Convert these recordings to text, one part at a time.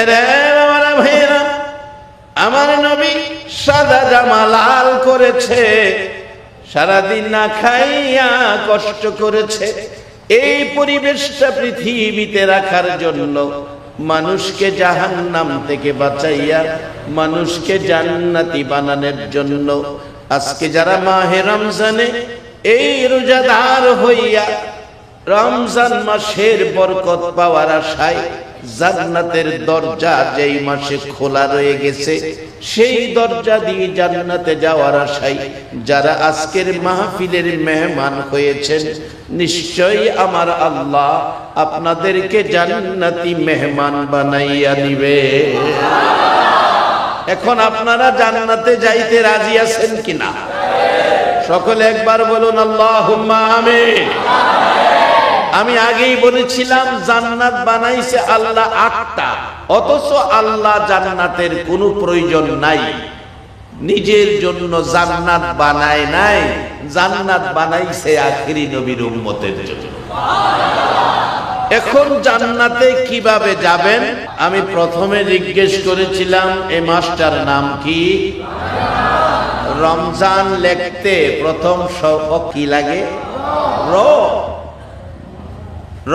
এরে বাবারা ভাইরা, আমার নবী সাদা জামা লাল করেছে, সারাদিন না খাইয়া কষ্ট করেছে। এই পরিবেশটা পৃথিবীতে রাখার জন্য, মানুষকে জাহান্নাম থেকে বাঁচাইয়া মানুষকে জান্নাতি বানানোর জন্য আজকে যারা মাহে রমজানে এই রোজাদার হইয়া রমজান মাসের বরকত পাওয়ার আশায় জান্নাতের দরজা যেই মাসে খোলা রয়ে গেছে, সেই দরজা দিয়ে জান্নাতে যাওয়ার আশায় যারা আজকের মাহফিলের মেহমান হয়েছেন, নিশ্চয়ই আমার আল্লাহ আপনাদেরকে জান্নাতি মেহমান বানাইয়া দিবে। এখন আপনারা জান্নাতে যাইতে রাজি আছেন কিনা? সকলে একবার বলুন আল্লাহুম্মা আমিন। আমি আগেই বলেছিলাম জান্নাত বানাইছে আল্লাহ 8টা, অথচ আল্লাহ জান্নাতের কোনো প্রয়োজন নাই, নিজের জন্য জান্নাত বানায় নাই, জান্নাত বানাইছে আখিরি নবীর উম্মতের জন্য। এখন জান্নাতে কিভাবে যাবেন? আমি প্রথমে জিজ্ঞেস করেছিলাম এই মাসটার নাম কি? রমজান লিখতে প্রথম শব্দ কি লাগে? র।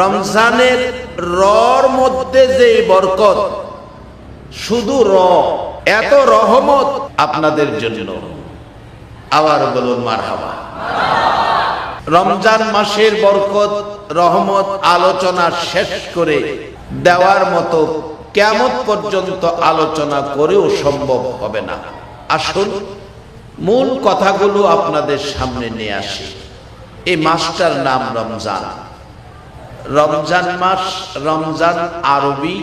রমজানের রর মধ্যে যে বরকত, শুধু র, এত রহমত আপনাদের জন্য। আবার বলুন মারহাবা। রমজান মাসের বরকত রহমত আলোচনা শেষ করে দেওয়ার মতো কিয়ামত পর্যন্ত আলোচনা করেও সম্ভব হবে না। আসুন মূল কথাগুলো আপনাদের সামনে নিয়ে আসি। এই মাসটার নাম রমজান। রমজান মাস, রমজান আরবি,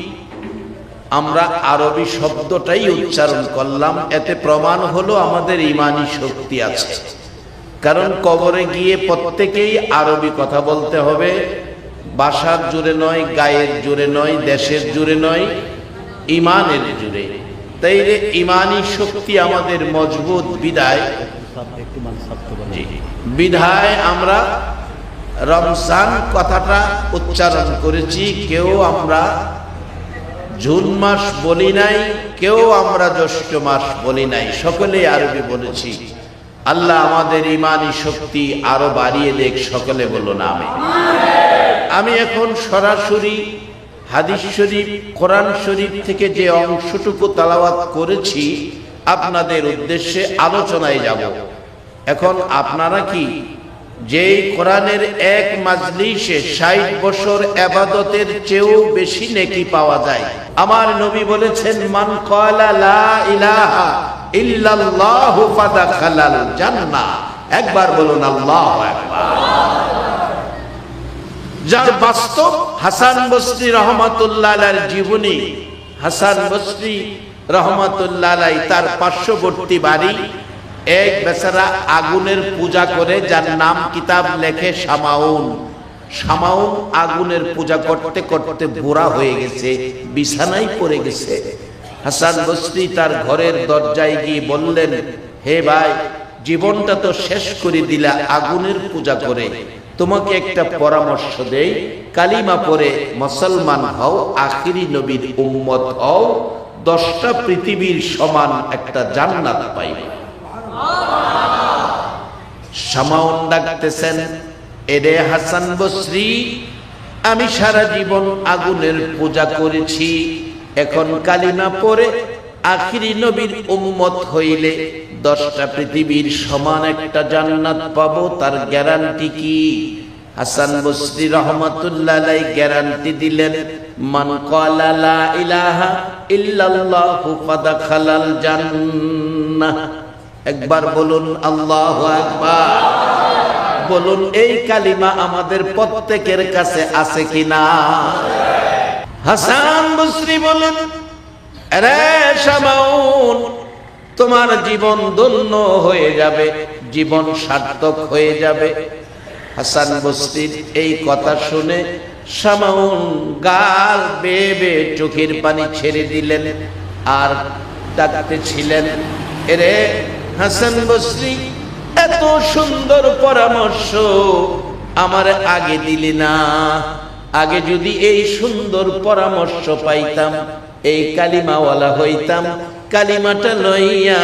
আমরা আরবি শব্দটাই উচ্চারণ করলাম, এতে প্রমাণ হলো আমাদের ঈমানি শক্তি আছে। কারণ কবরে গিয়ে প্রত্যেকেই আরবি কথা বলতে হবে, ভাষার জোরে নয়, গায়ের জোরে নয়, দেশের জোরে নয়, ঈমানের জোরে। তাই ঈমানি শক্তি আমাদের মজবুত বিধায় আমরা রমজান কথাটা উচ্চারণ করেছি। কেউ আমরা জুন মাস বলি নাই, কেউ আমরা জ্যৈষ্ঠ মাস বলি নাই, সকলে আরবি বলেছি। আল্লাহ আমাদের ঈমানি শক্তি আরো বাড়িয়ে দেখ, সকলে বলুন আমিন। আমি এখন সরাসরি হাদিস শরীফ, কোরআন শরীফ থেকে যে অংশটুকু তেলাওয়াত করেছি আপনাদের উদ্দেশ্যে আলোচনায় যাব। এখন আপনারা কি যেই কোরআনের এক মাজলিসে 60 বছর ইবাদতের চেয়েও বেশি নেকি পাওয়া যায়, আমার নবী বলেছেন মান ক্বালা লা ইলাহা ইল্লাল্লাহু ফাদাখালাল জান্নাহ। একবার বলুন আল্লাহু আকবার। যার বাস্তব হাসান বসরি রহমাতুল্লাহ আলাইহির জীবনী। হাসান বসরি রহমাতুল্লাহ আলাইহি তার পার্শ্ববর্তী বাড়ি, এক বেচারা আগুনের পূজা করে, যার নাম কিতাব লেখে শামাউন। শামাউন আগুনের পূজা করতে করতে বুড়া হয়ে গেছে, বিছানায় পড়ে গেছে। হাসান বসরি তার ঘরের দরজায় গিয়ে বললেন, হে ভাই, জীবনটা তো শেষ করে দিলা আগুনের পূজা করে, তোমাকে একটা পরামর্শ দেই, কালিমা পড়ে মুসলমান হও, আখিরি নবীর উম্মত হও, 10টা পৃথিবীর সমান একটা জান্নাত পাইবে। শামাউন ডাকতেছেন, এরে হাসান বসরি, আমি সারা জীবন আগুনের পূজা করেছি, এখন কালিমা পড়ে আখিরি নবীর উম্মত হইলে 10টা পৃথিবীর সমান একটা জান্নাত পাবো, তার গ্যারান্টি কি? হাসান বসরি রহমাতুল্লাহ আলাইহি গ্যারান্টি দিলেন, মান ক্বালা লা ইলাহা ইল্লাল্লাহু ফাদাখালাল জান্নাহ। একবার বলুন আল্লাহু আকবার। বলুন এই কালিমা আমাদের প্রত্যেকের কাছে আছে কিনা? হাসান বসরি বলেন, আরে শামাউন, তোমার জীবন ধন্য হয়ে যাবে, জীবন সার্থক হয়ে যাবে। হাসান বসরির এই কথা শুনে শামাউন গাল বেয়ে বেয়ে চোখের পানি ছেড়ে দিলেন আর ডাকতেছিলেন, এরে হাসান বসরি, এত সুন্দর পরামর্শ আমার আগে দিলি না? আগে যদি এই সুন্দর পরামর্শ পাইতাম এই কালিমাওয়ালা হইতাম, কালিমাটা লইয়া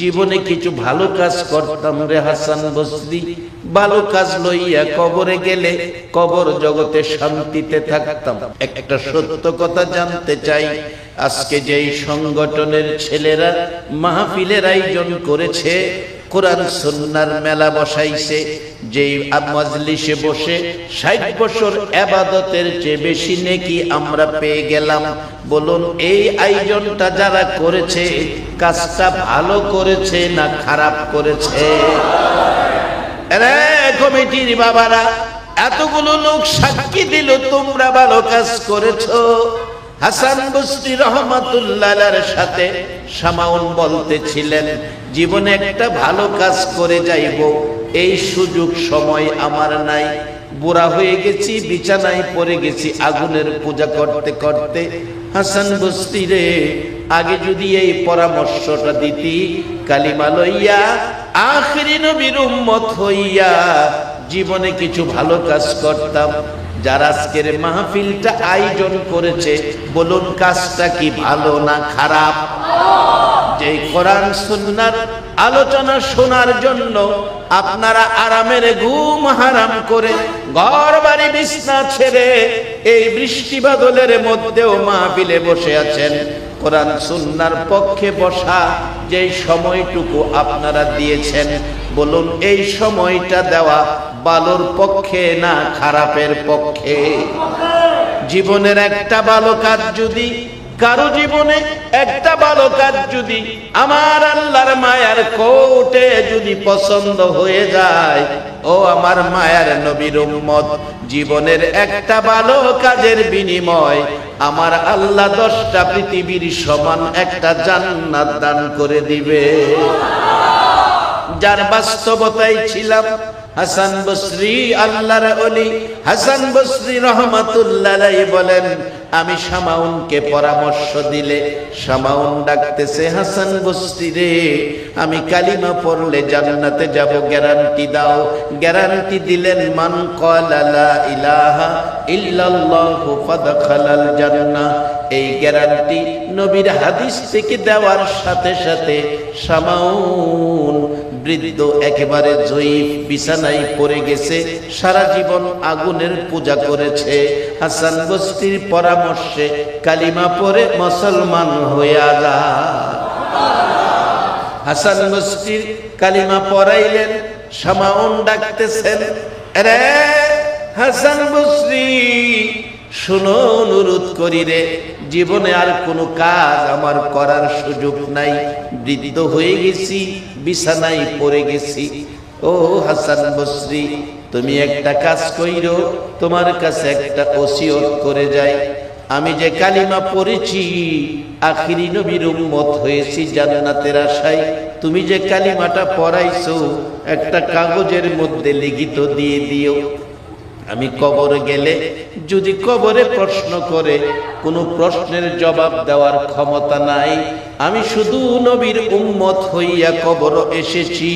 জীবনে কিছু ভালো কাজ করতাম রে হাসান বসরি। ভালো কাজ লইয়া কবরে গেলে কবর জগতে শান্তিতে থাকতাম। একটা সত্য কথা জানতে চাই, আজকে যেই সংগঠনের ছেলেরা মাহফিলের আয়োজন করেছে, কোরআন সুন্নাহর মেলা বসাইছে, যেই মজলিসে বসে 60 বছর ইবাদতের চেয়ে বেশি নেকি আমরা পেয়ে গেলাম, বলুন এই আয়োজনটা যারা করেছে কাজটা ভালো করেছে না খারাপ করেছে? আরে কমিটির বাবারা, এতগুলো লোক সাক্ষী দিল তোমরা ভালো কাজ করেছো। হাসান বসরি রহমাতুল্লাহ আলাইহির সাথে শামাউন বলতেছিলেন, জীবনে একটা ভালো কাজ করে যাইব এই সুযোগ সময় আমার নাই, বুড়া হয়ে গেছি, বিছানায় পড়ে গেছি আগুনের পূজা করতে করতে। হাসান বসরি রে, আগে যদি এই পরামর্শটা দিতি, কালিমা লইয়া আখিরি নবীর উম্মত হইয়া জীবনে কিছু ভালো কাজ করতাম। যারা আজকের মাহফিলটা আয়োজন করেছে, বলুন কাজটা কি ভালো না খারাপ? যে কোরআন সুন্নাহর আলোচনা শোনার জন্য আপনারা আরামের ঘুম হারাম করে ঘর বাড়ি বিছনা ছেড়ে এই বৃষ্টি বাদলের মধ্যেও মাহফিলে বসে আছেন। কোরআন সুন্নাহর পক্ষে বসা যে সময়টুকু আপনারা দিয়েছেন, বলুন এই সময়টা দেওয়া ভালোর পক্ষে না খারাপের পক্ষে? জীবনের একটা ভালো কাজ যদি কারো জীবনে একটা ভালো কাজ যদি আমার আল্লাহর মায়ার কোর্টে যদি পছন্দ হয়ে যায়, ও আমার মায়ার নবীর উম্মত, জীবনের একটা ভালো কাজের বিনিময় আমার আল্লাহ 10টা পৃথিবীর সমান একটা জান্নাত দান করে দিবে। যার বাস্তবতায় ছিলাম হাসান বসরি, আল্লাহর ওলি হাসান বসরি রহমাতুল্লাহ আলাইহি বলেন, আমি শামাউনকে পরামর্শ দিলে শামাউন ডাকতেছে, হাসান বসরি রে, আমি কালিমা পড়লে জান্নাতে যাব, গ্যারান্টি দাও। গ্যারান্টি দিলেন, মান ক্বালা লা ইলাহা ইল্লাল্লাহু ফাদখালাল জান্নাহ। এই গ্যারান্টি নবীর হাদিস থেকে দেওয়ার সাথে সাথে শামাউন বৃদ্ধ, একেবারে জয়ীফ, বিছানায় পড়ে গেছে, সারা জীবন আগুনের পূজা করেছে। হাসান বসরির পরামর্শে কালিমা পড়ে মুসলমান হয়ে যায়। হাসান বসরির কালিমা পড়াইলেন, শামাউন ডাকতেছেন, আরে হাসান বসরি শুনো, অনুরোধ করি রে, জীবনে আর কোনো কাজ আমার করার সুযোগ নাই, বৃদ্ধ হয়ে গেছি, বিছানায় পড়ে গেছি। ও হাসান বসরি, তুমি একটা কাজ কইরো, তোমার কাছে একটা ওসিয়ত করে যাই। আমি যে কালিমা পড়েছি, আখিরি নবীর উম্মত হয়েছি জান্নাতের আশায়, তুমি যে কালিমাটা পড়াইছো একটা কাগজের মধ্যে লিখিত দিয়ে দিও। আমি কবর গেলে যদি কবরে প্রশ্ন করে, কোনো প্রশ্নের জবাব দেওয়ার ক্ষমতা নাই, আমি শুধু নবীর উম্মত হইয়া কবর এসেছি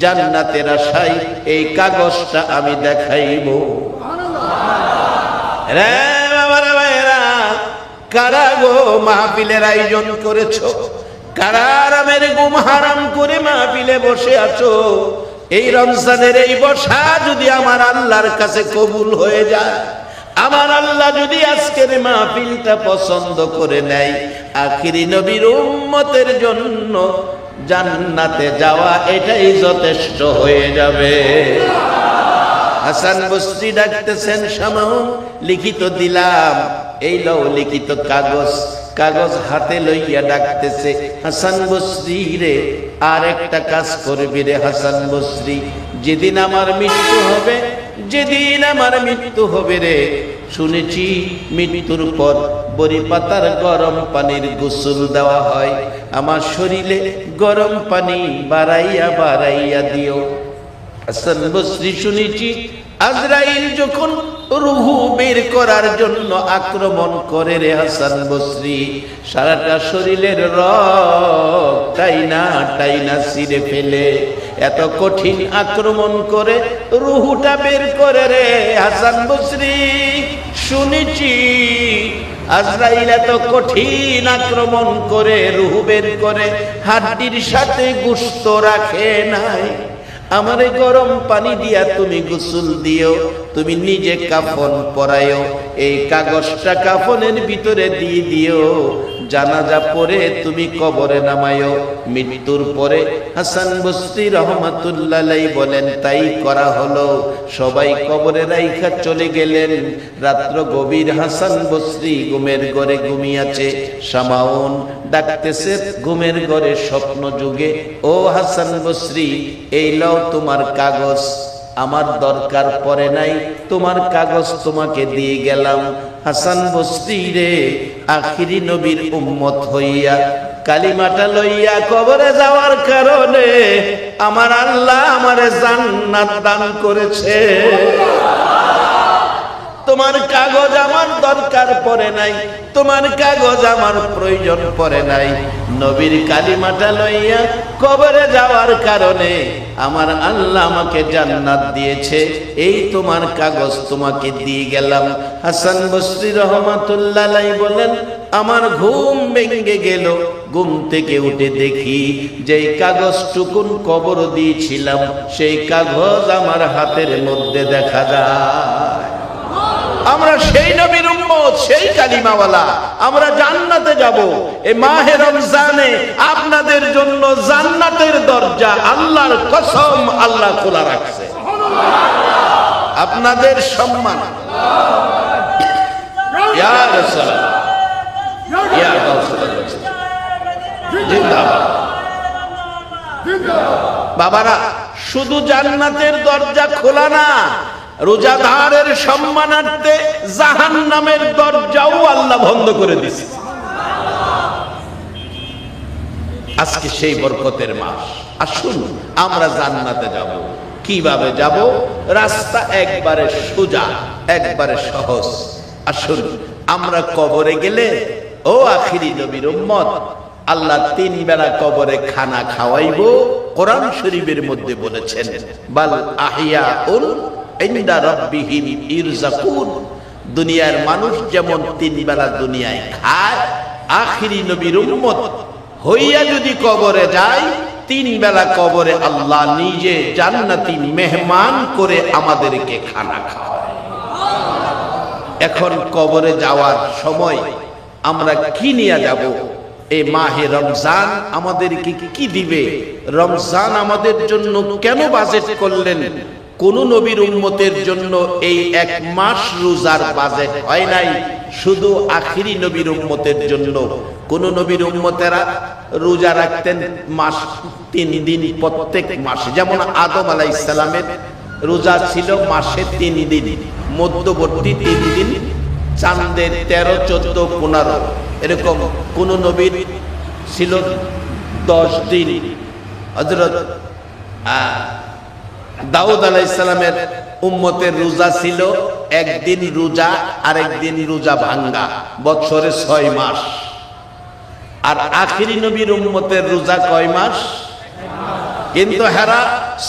জান্নাতের আশায়, এই কাগজটা আমি দেখাইব। রে বাবারা ভাইরা, কারা গো মাহফিলের আয়োজন করেছো? কারা আরামের ঘুম হারাম করে মাহফিলে বসে আছো? এই রমজানের এই বসা যদি আমার আল্লাহর কাছে কবুল হয়ে যায়, আমার আল্লাহ যদি আজকের মাহফিলটা পছন্দ করে নেয়, আখিরি নবীর উম্মতের জন্য জান্নাতে যাওয়া এটাই যথেষ্ট হয়ে যাবে। হাসান বসরি ডাকতেছেন, শামাউন লিখিত দিলাম, এই লও লিখিত কাগজ। কাগজ হাতে লইয়া ডাকতেছে, হাসান বসরি রে, আর একটা কাজ করবি রে হাসান বসরি, যেদিন আমার মৃত্যু হবে, যেদিন আমার মৃত্যু হবে রে, শুনেছি মৃত্যুর পর বড়ি পাতার গরম পানির গোসল দেওয়া হয়, আমার শরীরে গরম পানি বাড়াইয়া বাড়াইয়া দিও। হাসান বসরি শুনেছি আজরাইল যখন রূহ বের করার জন্য আক্রমণ করে রে হাসান বসরি, সারাটা শরীরের রগ টাইনা টাইনা ছিঁড়ে ফেলে, এত কঠিন আক্রমণ করে রূহটা বের করে রে হাসান বসরি। শুনেছি আজরাইল এত কঠিন আক্রমণ করে রূহ বের করে হাড্ডির সাথে গোশত রাখে নাই। আমারে গরম পানি দিয়া তুমি গোসল দিও, তুমি নিজে কাফন পরায়ো, এই কাগজটা কাফনের ভিতরে দিয়ে দিও, জানাজা পড়ে তুমি কবরে নামায়ো। মৃত্যুর পরে হাসান বসরি রহমাতুল্লাহ আলাইহি বলেন তাই করা হলো। সবাই কবরে রাইখা চলে গেলেন। রাত্র গভীর, হাসান বসরি ঘুমের ঘরে ঘুমিয়েছে। শামাউন ডাকতেছে ঘুমের ঘরে স্বপ্ন যুগে, ও হাসান বসরি, এই লও তোমার কাগজ, আমার দরকার পড়ে নাই, তোমার কাগজ তোমাকে দিয়ে গেলাম। হাসান বসরি রে, আখিরি নবীর উম্মত হইয়া কালিমাটা লইয়া কবরে যাওয়ার কারণে আমার আল্লাহ আমারে জান্নাত দান করেছে। তোমার কাগজ আমার দরকার পড়ে নাই, তোমার কাগজ আমার প্রয়োজন পড়ে নাই। নবীর কালিমাটা লইয়া কবরে যাওয়ার কারণে আমার আল্লাহ আমাকে জান্নাত দিয়েছে, এই তোমার কাগজ তোমাকে দিয়ে গেলাম। হাসান বসরি রহমাতুল্লাহ আলাইহি বলেন, আমার ঘুম ভেঙে গেল। ঘুম থেকে উঠে দেখি যেই কাগজটুকুন কবর দিয়েছিলাম সেই কাগজ আমার হাতের মধ্যে দেখা যায়। আমরা সেই নবীর উম্মত, সেই কালিমাওয়ালা, আমরা জান্নাতে যাব। এই মাহে রমজানে আপনাদের জন্য জান্নাতের দরজা আল্লাহর কসম আল্লাহ খোলা রাখছে। আপনাদের সম্মান, ইয়া রাসূলুল্লাহ, ইয়া রাসূলুল্লাহ, জিন্দাবাদ। বাবারা, শুধু জান্নাতের দরজা খোলা না, রোজাদারের সম্মানার্থে জাহান্নামের দরজাও আল্লাহ বন্ধ করে দিয়েছে। আজকে সেই বরকতের মাস। আসুন আমরা জান্নাতে যাব। কিভাবে যাব? রাস্তা একবারে সোজা, একবারে সহজ। আসুন আমরা কবরে গেলে, ও আখিরি নবীর উম্মত, আল্লাহ 3 বেলা কবরে খানা খাওয়াইবো। কোরআন শরীফের মধ্যে বলেছেন, বাল আহিয়াউন ইনদা রাব্বিহিম ইরযাকুন। দুনিয়ার মানুষ যেমন 3 বেলা দুনিয়ায় খায়, আখিরি নবীর উম্মত হইয়া যদি কবরে যায়, 3 বেলা কবরে আল্লাহ নিজে জান্নাতি মেহমান করে আমাদেরকে খানা খাওয়ায়। এখন কবরে যাওয়ার সময় আমরা কি নিয়ে যাব? এই মাহে রমজান আমাদেরকে কি দিবে? রমজান আমাদের জন্য কেন বাজেট করলেন? কোন নবীর উম্মতের জন্য এই 1 মাস রোজার বাজেট হয় নাই, শুধু আখিরি নবীর উম্মতের জন্য। কোন নবীর উম্মতেরা রোজা রাখতেন মাস 3 দিন প্রত্যেক মাসে। যেমন আদম আলাইহিস সালামের রোজা ছিল মাসে 3 দিন, মধ্যবর্তী 3 দিন চাঁদের 13, 14, 15 এরকম। কোন নবীর ছিল 10 দিন। হযরত দাউদ আলাইহিস সালামের উম্মতের রোজা ছিল 1 দিন রোজা, আরেক দিন রোজা ভাঙ্গা, বছরে 6 মাস। আর আখিরি নবীর উম্মতের রোজা কয় মাস? কিন্তু হেরা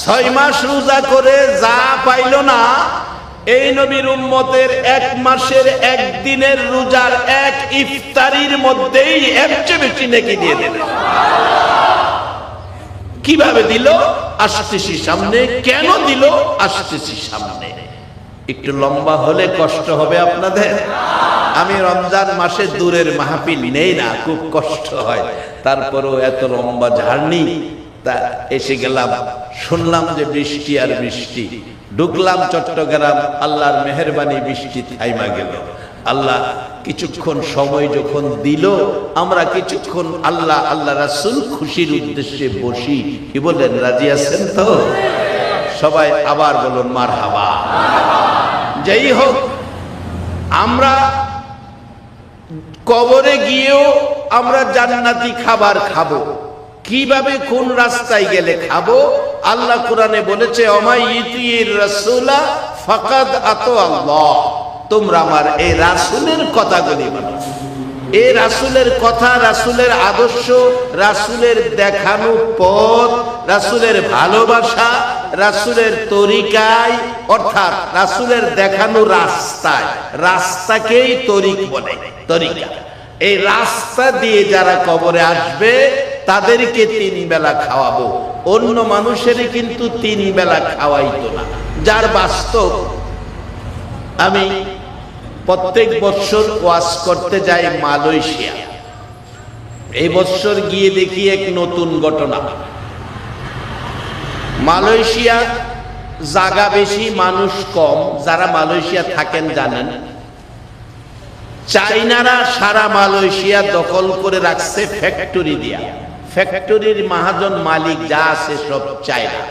6 মাস রোজা করে যা পাইল না, এই নবীর উম্মতের 1 মাসের 1 দিনের রোজার 1 ইফতারির মধ্যেই এর চেয়ে বেশি নেকি দিয়ে দিলেন। কিভাবে দিল? আসতেছি সামনে। কেন দিল? আসতেছি সামনে। একটু লম্বা হলে কষ্ট হবে আপনাদের। আমি রমজান মাসে দূরের মাহফিল নেই না, খুব কষ্ট হয়। তারপরেও এত লম্বা জার্নি, তা এসে গেলাম, শুনলাম যে বৃষ্টি আর বৃষ্টি। ঢুকলাম চট্টগ্রাম, আল্লাহর মেহেরবানি, বৃষ্টি থাইমা গেল। আল্লাহ কিছুক্ষণ সময় যখন দিল, আমরা কিছুক্ষণ আল্লাহ আল্লাহ রাসূল খুশির উদ্দেশ্যে বসি। কি বলেন, রাজি আছেন তো? সবাই আবার বলুন মারহাবা। যাই হোক, আমরা কবরে গিয়েও আমরা জান্নাতি খাবার খাবো। কিভাবে, কোন রাস্তায় গেলে খাবো? আল্লাহ কোরআনে বলেছে, ওমাই ইতির রাসূলা ফাকাদ আতা আল্লাহ। তোমরা আমার এই রাসূলের কথাগুলি মানো। এই রাসূলের কথা, রাসূলের আদর্শ, রাসূলের দেখানো পথ, রাসূলের ভালোবাসা, রাসূলের তরিকায়, অর্থাৎ রাসূলের দেখানো রাস্তায়, রাস্তাকেই তরিক বলে, তরিকা। এই রাস্তা দিয়ে যারা কবরে আসবে তাদেরকে 3 বেলা খাওয়াবো। অন্য মানুষেরই কিন্তু 3 বেলা খাওয়াইতো না। যার বাস্তব, আমি প্রত্যেক বছর ওয়াজ করতে যাই মালয়েশিয়া। এই বছর গিয়ে দেখি এক নতুন ঘটনা। মালয়েশিয়া জায়গা বেশি, মানুষ কম। যারা মালয়েশিয়া থাকেন জানেন, চাইনারা সারা মালয়েশিয়া দখল করে রাখছে ফ্যাক্টরি দিয়া। ফ্যাক্টরির মহাজন মালিক যা আছে সব চায়না।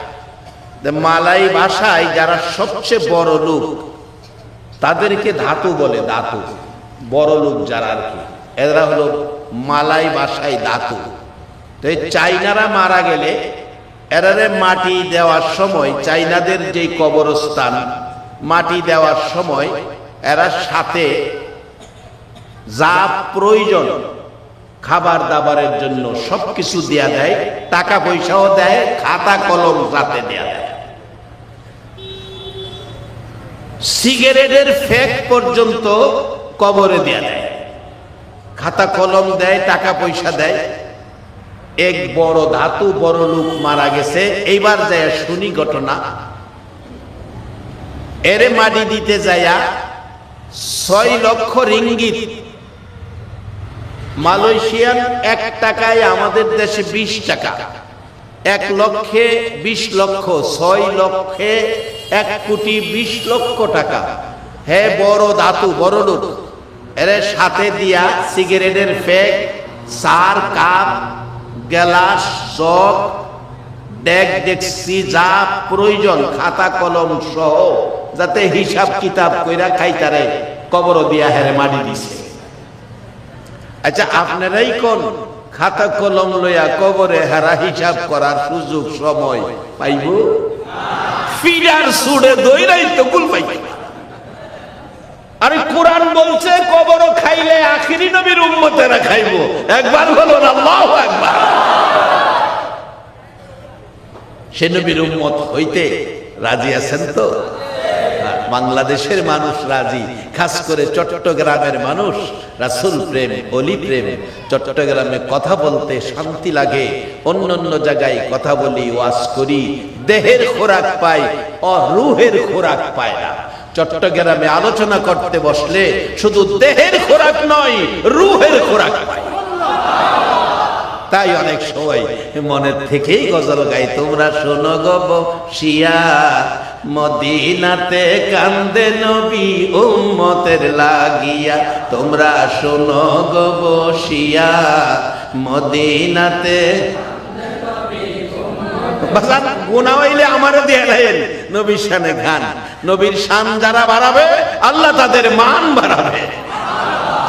মালাই ভাষায় যারা সবচেয়ে বড় লোক তাদেরকে ধাতু বলে, ধাতু। বড় লোক যারা আর কি, এরা হলো মালাই ভাষায় ধাতু। তো এই চাইনারা মারা গেলে এরারে মাটি দেওয়ার সময়, চাইনাদের যে কবরস্থান, মাটি দেওয়ার সময় এরা সাথে যা প্রয়োজন খাবার দাবারের জন্য সবকিছু দেয়া দেয়, টাকা পয়সাও দেয়, খাতা কলম সাথে দেয়া দেয়। সিগারেটের ফ্যাক পর্যন্ত কবরে দেয়া দেয়, খাতা কলম দেয়, টাকা পয়সা দেয়। এক বড় ধাতু বড় লোক মারা গেছে। এইবার যায় শুনি ঘটনা। এরে মাটি দিতে যায়া 6 লক্ষ রিঙ্গিত, মালয়েশিয়ান 1 টাকায় আমাদের দেশে 20 টাকা, 1 লক্ষে 20 লক্ষ, 6 লক্ষে 1 কোটি 20 লক্ষ টাকা। হে বড় ধাতু বড় লোক, এর সাথে দিয়া সিগারেটের ফ্যাক, চার কাপ, গ্লাস, চক, ডেকসি যা প্রয়োজন খাতা কলম সহ, যাতে হিসাব কিতাব কইরা খাইতারে, কবর দিয়া হেরে মাটি দিছে। আচ্ছা আপনারাই কোন খাতা কলম লইয়া কবরে হারা হিসাব করার সুযোগ সময় পাইব? ফিরার সুড়ে দইরাই তো কুল পাইবে। আরে কোরআন বলছে কবর খাইলে আখিরি নবীর উম্মতেরা খাইব। একবার বলুন আল্লাহু আকবার। সে নবীর উম্মত হইতে রাজি আছেন তো? বাংলাদেশের মানুষ রাজি, খাস করে চট্টগ্রামের মানুষ রাসূল প্রেম, অলি প্রেম। চট্টগ্রামে কথা বলতে শান্তি লাগে, অন্য জায়গায় কথা বলি, ওয়াজ করি, দেহের খোরাক পাই, রূহের খোরাক পায় না। চট্টগ্রামে আলোচনা করতে বসলে শুধু দেহের খোরাক নয়, রূহের খোরাক পাই। তাই অনেক সময় মনের থেকেই গজল গাই, তোমরা শোনো গো বসিয়া মদিনাতে কান্দে নবী উম্মতের লাগিয়া। তোমরা শোনো গো বসিয়া মদিনাতে। বাজান গুনাহ হইলে আমারে দিয়ে দেন, নবীর শানে গান। নবীর শান যারা বাড়াবে আল্লাহ তাদের মান বাড়াবে।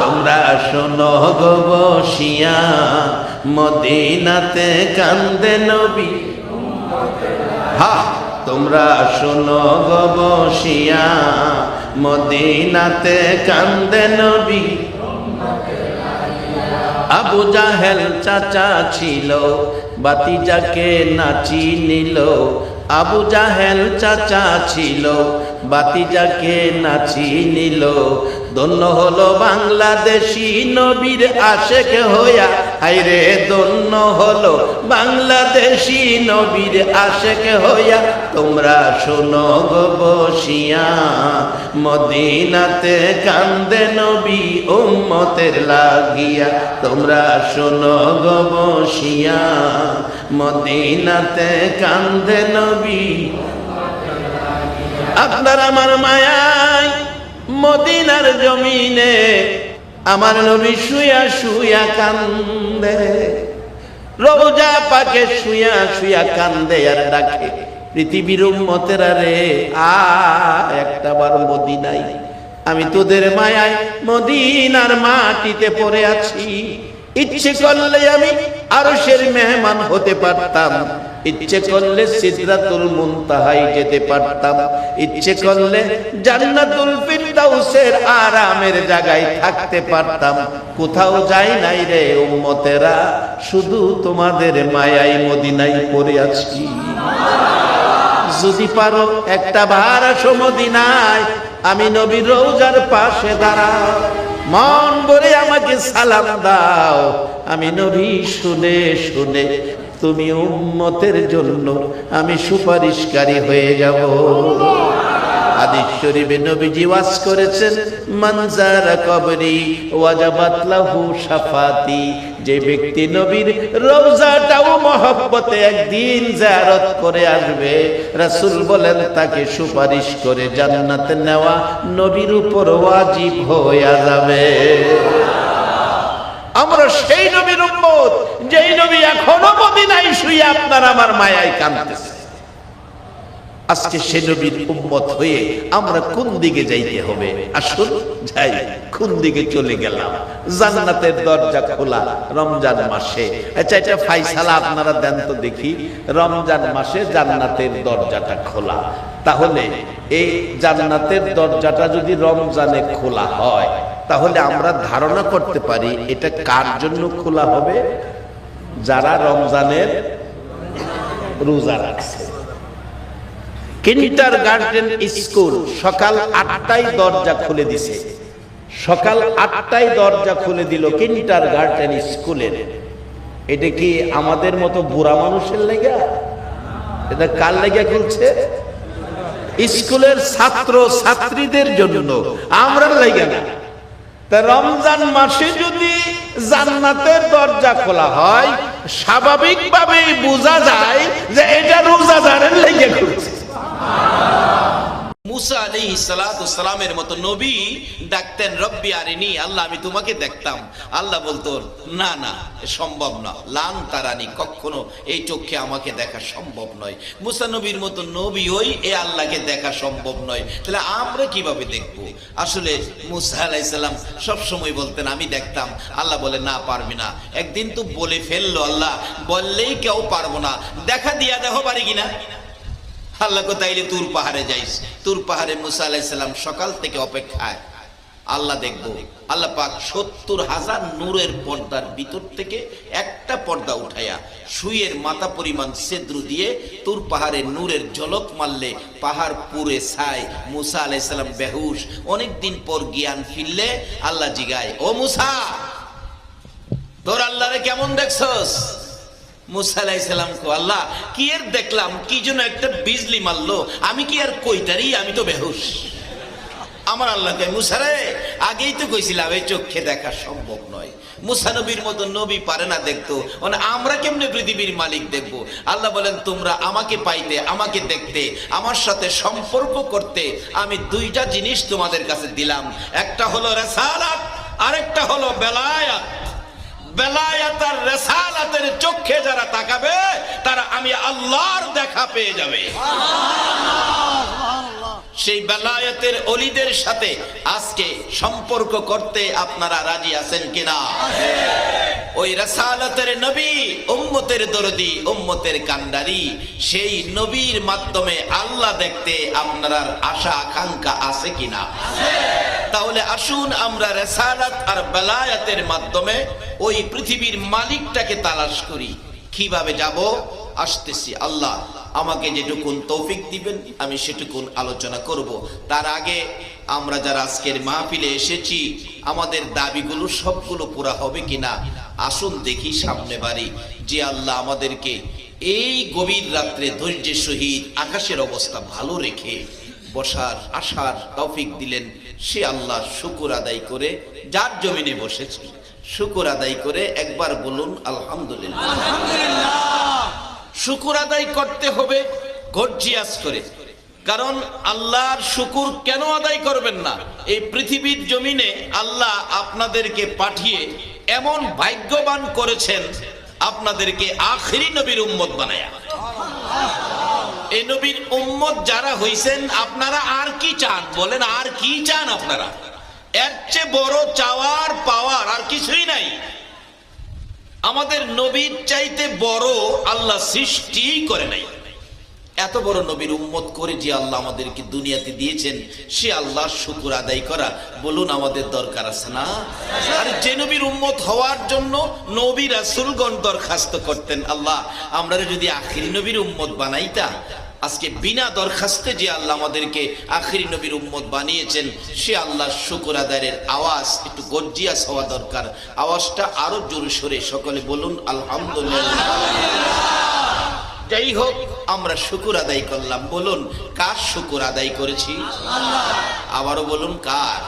তোমরা শোনো গো বসিয়া মদিনাতে কান্দে নবী। হ্যাঁ, তোমরা শোনো গো বসিয়া মদিনাতে কান্দে নবী। আবু জাহেল চাচা ছিল, বাতিজাকে নাচি নিল। আবু জাহেল চাচা ছিল, বাতিজাকে নাচি নিল। ধন্য হলো বাংলাদেশি নবীর আশেক হইয়া, হায়রে ধন্য হলো বাংলাদেশি নবীর আশেক হইয়া। তোমরা শোনো গো বসিয়া মদিনাতে কান্দে নবী উম্মতের লাগিয়া। তোমরা শোনো গো বসিয়া মদিনাতে কান্দে নবী। আপনার আমার মায়ায় মদিনার জমিনে আমার নবী শুয়া শুয়া কান্দে। রওজা পাকে শুয়া শুয়া কান্দে আর ডাকে, পৃথিবীর উম্মতেরা রে একটা বার মদিনায়। আমি তোদের মায়ায় মদিনার মাটিতে পড়ে আছি। ইচ্ছে করলে আমি আরশের মেহমান হতে পারতাম, ইচ্ছে করলে সিদরাতুল মুনতাহায় যেতে পারতাম, ইচ্ছে করলে জান্নাতুল ফিরদাউসের আরামের জায়গায় থাকতে পারতাম। কোথাও যাই নাই রে উম্মতেরা, শুধু তোমাদের মায়ায় মদিনায় পড়ে আছি। যদি পারো একটা বার আসো মদিনায়, আমি নবীর রওজার পাশে দাঁড়াও, মন ভরে আমাকে সালাম দাও। আমি নবী শুনে শুনে তুমি উম্মতের জন্য আমি সুপারিশকারী হয়ে যাব। হাদিস শরীফে নবীজি ওয়াজ করেছেন, মান যারা কবরি ওয়াজাবাত লাহু শাফাতি। যে ব্যক্তি নবীর রওজাটাও মহব্বতে একদিন জিয়ারত করে আসবে, রাসূল বলেন তাকে সুপারিশ করে জান্নাতে নেওয়া নবীর উপর ওয়াজিব হয়ে যাবে। আমরা সেই নবীর উম্মত, যেই নবী এখনো মদিনায় শুয়ে আপনার আমার মায়ায় কাঁদতেছে। আজকে সেই নবীর উম্মত হয়ে আমরা কোন দিকে যাইতে হবে? আসুন যাই। কোন দিকে চলে গেলাম? জান্নাতের দরজা খোলা রমজান মাসে। আচ্ছা, এটা ফায়সালা আপনারা দেন তো দেখি। রমজান মাসে জান্নাতের দরজাটা খোলা, তাহলে এই জান্নাতের দরজাটা যদি রমজানে খোলা হয়, তাহলে আমরা ধারণা করতে পারি এটা কার জন্য খোলা হবে? যারা রমজানের রোজা রাখছে। কিন্ডারগার্টেন স্কুল সকাল 8টায় দরজা খুলে দিছে, সকাল 8টায় দরজা খুলে দিল কিন্ডারগার্টেন স্কুলের। এটা কি আমাদের মতো বুড়া মানুষের লেগা? এটা কার লেগা খুলছে? স্কুলের ছাত্র ছাত্রীদের জন্য, আমরা লেগা না। তা রমজান মাসে যদি জান্নাতের দরজা খোলা হয়, স্বাভাবিকভাবেই বোঝা যায় যে এটা রোজাদারের লেগে খুলছে। মুসা আলাইহিস সালাতু সালামের মতো নবী ডাকতেন, রব্বি আরিনি, আল্লাহ আমি তোমাকে দেখতাম। আল্লাহ বলতো না না, সম্ভব না, লান তারানি, কখনো এই চোখে আমাকে দেখা সম্ভব নয়। মুসা নবীর মতো নবী হই এ আল্লাহকে দেখা সম্ভব নয়, তাহলে আমরা কিভাবে দেখব? আসলে মুসা আলাইহিস সালাম সব সময় বলতেন আমি দেখতাম। আল্লাহ বলে না, পারবি না। একদিন তো বলে ফেললো, আল্লাহ বললেই কেউ পারবো না, দেখা দিয়া দেখো পারি কিনা। আল্লাহ তাইলে তুর পাহাড়ে যাইস। তুর পাহাড়ে মুসা আলাইহিস সালাম সকাল থেকে অপেক্ষায়, আল্লাহ দেখবো। আল্লাহ পাক 70,000 নূরের পর্দার ভিতর থেকে একটা পর্দা উঠাইয়া সুইয়ের মাথা পরিমাণ ছিদ্র দিয়ে তুর পাহাড়ে নূরের ঝলক মারলে পাহাড় পুরে ছাই। মুসা আলাইহিস সালাম বেহুশ। অনেকদিন পর জ্ঞান ফিরলে আল্লাহ জিগায়, ও মুসা, তোর আল্লাহরে কেমন দেখছস? মুসা আলাইহিস সালাম কো, আল্লাহ কি এর দেখলাম, কি যেন একটা বিজলি মারলো, আমি কি আর কইতারি, আমি তো বেহুশ। আমার আল্লাহ কয়, মুসা রে, আগেই তো কইছিলাম এই চোখে দেখা সম্ভব নয়। মুসা নবীর মতো নবী পারে না দেখতো, মানে আমরা কেমনে পৃথিবীর মালিক দেখবো? আল্লাহ বলেন তোমরা আমাকে পাইতে, আমাকে দেখতে, আমার সাথে সম্পর্ক করতে আমি দুইটা জিনিস তোমাদের কাছে দিলাম। একটা হলো রিসালাত, আরেকটা হলো বেলায়াত। বেলায়াত আর রিসালাতের চোখে যারা তাকাবে তারা আমি আল্লাহর দেখা পেয়ে যাবে। সেই বেলায়াতের ওলিদের সাথে আজকে সম্পর্ক করতে আপনারা রাজি আছেন কিনা? ওই রিসালাতের নবী, উম্মতের দরদি, উম্মতের কান্ডারি, সেই নবীর মাধ্যমে আল্লাহ দেখতে আপনার আশা আকাঙ্ক্ষা আছে কিনা? তাহলে আসুন আমরা রিসালাত আর বেলায়াতের মাধ্যমে ওই পৃথিবীর মালিকটাকে তালাশ করি। কিভাবে যাব? আসতেছি। আল্লাহ আমাকে যেটুকুন তৌফিক দিবেন আমি সেটুকুন আলোচনা করব। তার আগে আমরা যারা আজকের মাহফিলে এসেছি আমাদের দাবিগুলো সবগুলো পুরা হবে কিনা আসুন দেখি সামনে বাড়ি। যে আল্লাহ আমাদেরকে এই গভীর রাত্রে ধৈর্যের সহিত আকাশের অবস্থা ভালো রেখে বসার আসার তৌফিক দিলেন, সে আল্লাহ শুকর আদায় করে, যার জমিনে বসেছি শুকর আদায় করে একবার বলুন আলহামদুলিল্লাহ। শুকর আদায় করতে হবে গর্জিয়াস করে, কারণ আল্লাহর শুকর কেন আদায় করবেন না? এই পৃথিবীর জমিনে আল্লাহ আপনাদেরকে পাঠিয়ে এমন ভাগ্যবান করেছেন, আপনাদেরকে আখিরি নবীর উম্মত বানায়া। এই নবীর উম্মত যারা হইছেন, আপনারা আর কি চান বলেন? আর কি চান আপনারা? এর চেয়ে বড় চাওয়ার পাওয়ার আর কিছুই নাই। আমাদের নবীর চাইতে বড় আল্লাহ সৃষ্টি করে নাই। এত বড় নবীর উম্মত করে যে আল্লাহ আমাদেরকে দুনিয়াতে দিয়েছেন, সে আল্লাহর শুকর আদায় করা বলুন আমাদের দরকার আছে না? আর যে নবীর উম্মত হওয়ার জন্য নবী রাসূলগণ দরখাস্ত করতেন, আল্লাহ আমরা যদি আখিরি নবীর উম্মত বানাইতা, আজকে বিনা দরখাস্তে যে আল্লাহ আমাদেরকে আখিরি নবীর উম্মত বানিয়েছেন, সে আল্লাহর শুকর আদায়ের আওয়াজ একটু গর্জিয়াস হওয়া দরকার। আওয়াজটা আরো জোরে সরে সকলে বলুন আলহামদুলিল্লাহ। যাই হোক, আমরা শুকর আদায় করলাম। বলুন কার শুকর আদায় করেছি? আবারও বলুন কার?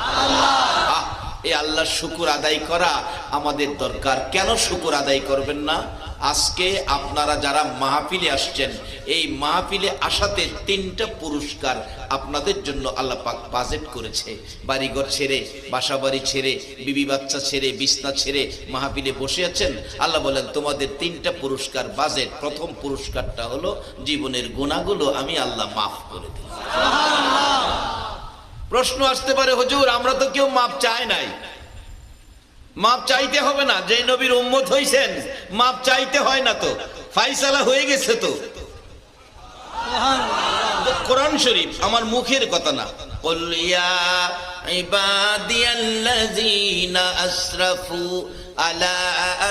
এই আল্লাহর শুকর আদায় করা আমাদের দরকার। কেন শুকর আদায় করবেন না? আজকে আপনারা যারা মাহফিলে আসছেন, এই মাহফিলে আসাতে 3টা পুরস্কার আপনাদের জন্য আল্লাহ পাক বাজেট করেছে। বাড়িঘর ছেড়ে, বাসা বাড়ি ছেড়ে, বিবি বাচ্চা ছেড়ে, বিছনা ছেড়ে মাহফিলে বসে আছেন। আল্লাহ বলেন তোমাদের 3টা পুরস্কার বাজেট। প্রথম পুরস্কারটা হলো জীবনের গুনাহগুলো আমি আল্লাহ মাফ করে দিই। প্রশ্ন আসতে পারে, হুজুর আমরা তো কেউ মাপ চাই নাই। মাপ চাইতে হবে না, যে নবীর উম্মত হইছেন মাপ চাইতে হয় না, তো ফায়সালা হয়ে গেছে। তো কোরআন শরীফ আমার মুখের কথা না। কুল ইয়া ইবাদিয়াল্লাযীনা আসরাফু আলা